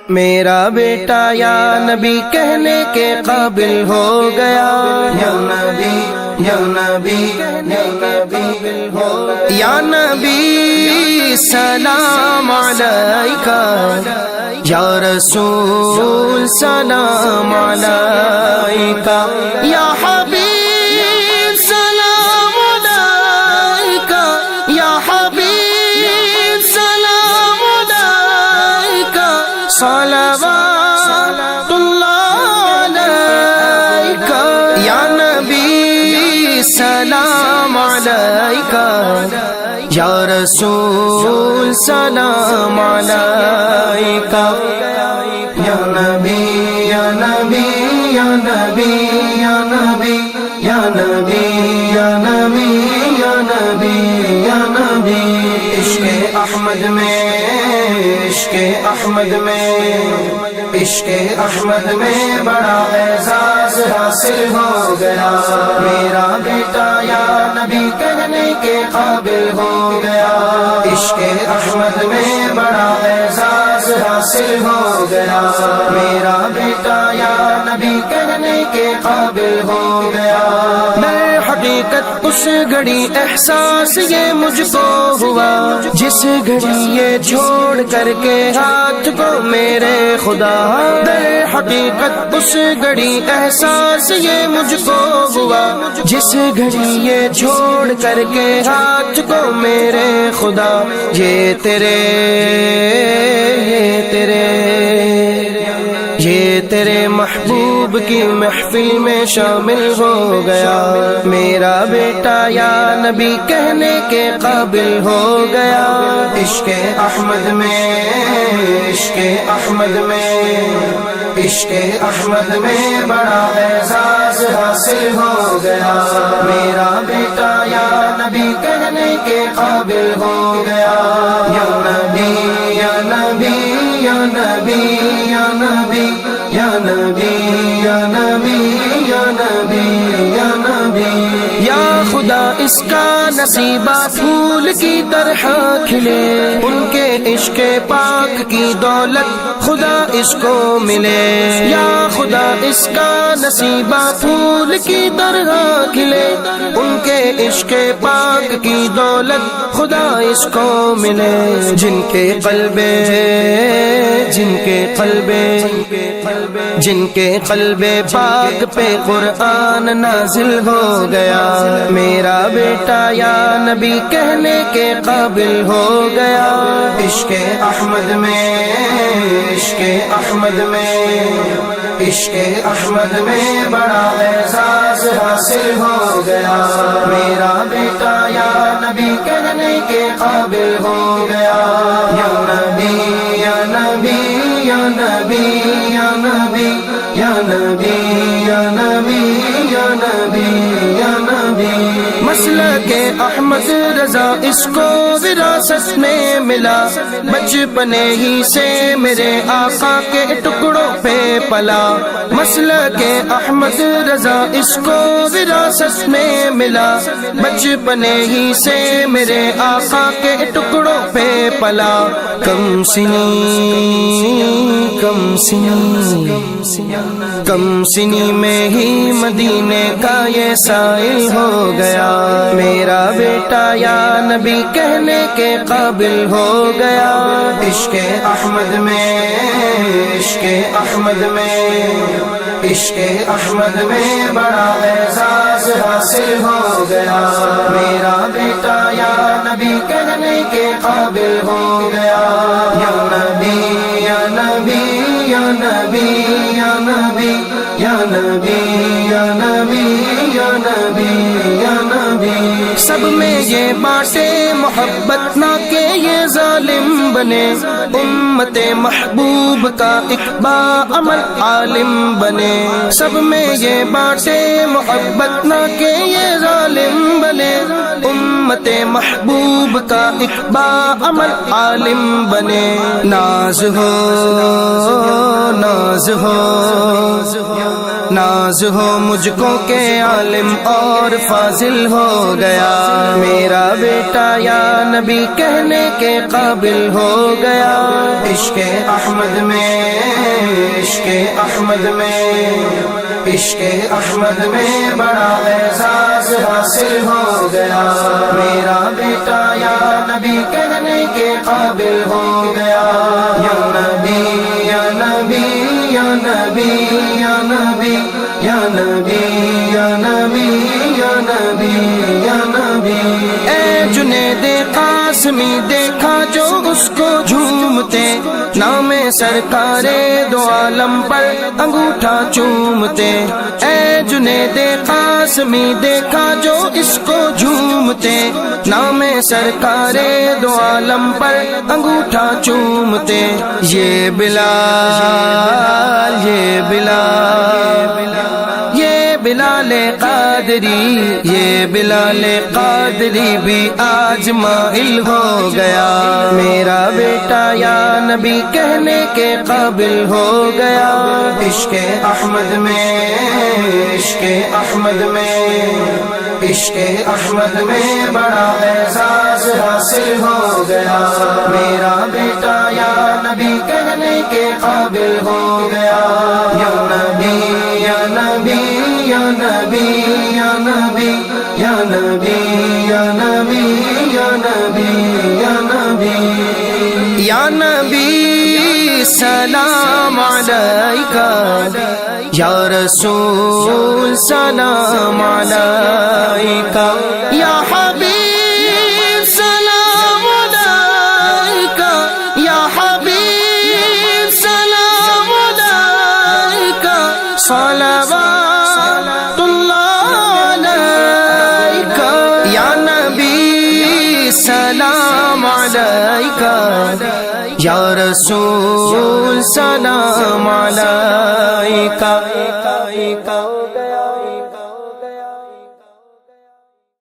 میرا بیٹا یا نبی کہنے کے قابل ہو گیا، یا نبی یا نبی یا نبی سلام علیکہ، یا رسول سلام علیکہ، یا حبیب سلام علیکہ، یا حبیب سلام علیکہ، صلوات اللہ علیکہ، یا نبی سلام علیکہ، یا رسول سلام علیکہ، یا نبی یا نبی یا نبی یا نبی یا نبی یا نبی یا نبی یا نبی، عشق احمد میں عشق احمد میں عشق احمد میں بڑا اعزاز حاصل ہو گیا، میرا بیٹا یا نبی کہنے کے قابل ہو گیا، عشق احمد میں بڑا اعزاز حاصل ہو گیا، میرا بیٹا یا نبی کہنے کے قابل ہو گیا، در حقیقت اس گھڑی احساس یہ مجھ کو ہوا، جس گھڑی یہ چھوڑ کر کے ہاتھ کو میرے خدا، در حقیقت اس گھڑی احساس یہ مجھ کو ہوا، جس گھڑی یہ چھوڑ کر کے ہاتھ کو میرے خدا، یہ تیرے محبوب کی محفل میں شامل ہو گیا، میرا بیٹا یا نبی کہنے کے قابل ہو گیا، عشق احمد میں عشق احمد میں عشق احمد میں بڑا اعزاز حاصل ہو گیا، میرا بیٹا یا نبی کہنے کے قابل ہو گیا، یا نبی یا نبی یا نبی یا نبی یا نبی یا نبی یا نبی یا نبی، یا خدا اس کا نصیبہ پھول کی طرح کھلے، ان کے عشق پاک کی دولت خدا اس کو ملے، یا خدا اس کا نصیبہ پھول کی طرح کھلے، ان کے عشق پاک کی دولت خدا اس کو ملے، جن کے قلب پاک پہ قرآن نازل ہو گیا، میرا بیٹا یا نبی کہنے کے قابل ہو گیا، عشق احمد میں عشق احمد میں عشق احمد میں بڑا اعزاز حاصل ہو گیا، میرا بیٹا یا نبی کہنے کے قابل ہو گیا، یا نبی یا نبی یا نبی یا نبی یا نبی یا نبی یا نبی یا نبی، مسلک احمد رضا اس کو وراثت میں ملا، بچپنے ہی سے میرے آقا کے ٹکڑوں پہ پلا، مسلک احمد رضا اس کو وراثت میں ملا، بچپنے ہی سے میرے آقا کے ٹکڑوں پہ پلا، کم سنی میں ہی مدینے کا یہ سائل ہو گیا، میرا بیٹا یا نبی کہنے کے قابل ہو گیا، عشق احمد میں عشق احمد میں عشق احمد میں بڑا اعزاز حاصل ہو گیا، میرا بیٹا یا نبی کہنے کے قابل ہو گیا، یا نبی یا نبی یا نبی یا نبی یا نبی یا نبی یا نبی یا نبی، سب میں یہ بانٹے محبت نہ کہ یہ ظالم بنے، امت محبوب کا ایک باعمل عالم بنے، سب میں یہ بانٹے محبت نہ کہ یہ ظالم بنے، امت محبوب کا ایک باعمل عالم بنے، ناز ہو ناز ہو مجھ کو کہ عالم اور فاضل ہو گیا، میرا بیٹا یا یا نبی کہنے کے قابل ہو گیا۔ عشق احمد میں، عشق احمد میں، عشق احمد میں بڑا اعزاز حاصل ہو گیا۔ میرا بیٹا یا نبی کہنے کے قابل ہو گیا۔ یا نبی یا نبی یا نبی یا نبی یا نبی یا نبی یا نبی یا نبی۔ اے جنید قاسمی دیکھا جو اس کو جھومتے، نام سرکار دو عالم پر انگوٹھا چومتے۔ اے جنید قاسمی دیکھا جو اس کو جھومتے، نام سرکار دو عالم پر انگوٹھا چومتے۔ یہ بلال، یہ بلال، یہ بلال قادری، یہ بلال قادری بھی آج مائل ہو گیا۔ میرا بیٹا یا نبی کہنے کے قابل ہو گیا۔ عشق احمد میں، عشق احمد میں، عشق احمد میں بڑا اعزاز حاصل ہو گیا۔ میرا بیٹا یا نبی کہنے کے قابل ہو گیا۔ یا نبی یا نبی یا نبی یا نبی یا نبی یا نبی یا نبی یا نبی یا نبی سلام علیکہ، یا رسول سلام علیکہ، یا حبیب سلام علیکہ، یا حبیب سلام علیکہ، صلوات اللہ علیکہ۔ یا نبی سلام علیکہ، یا رسول سلام علیکہ۔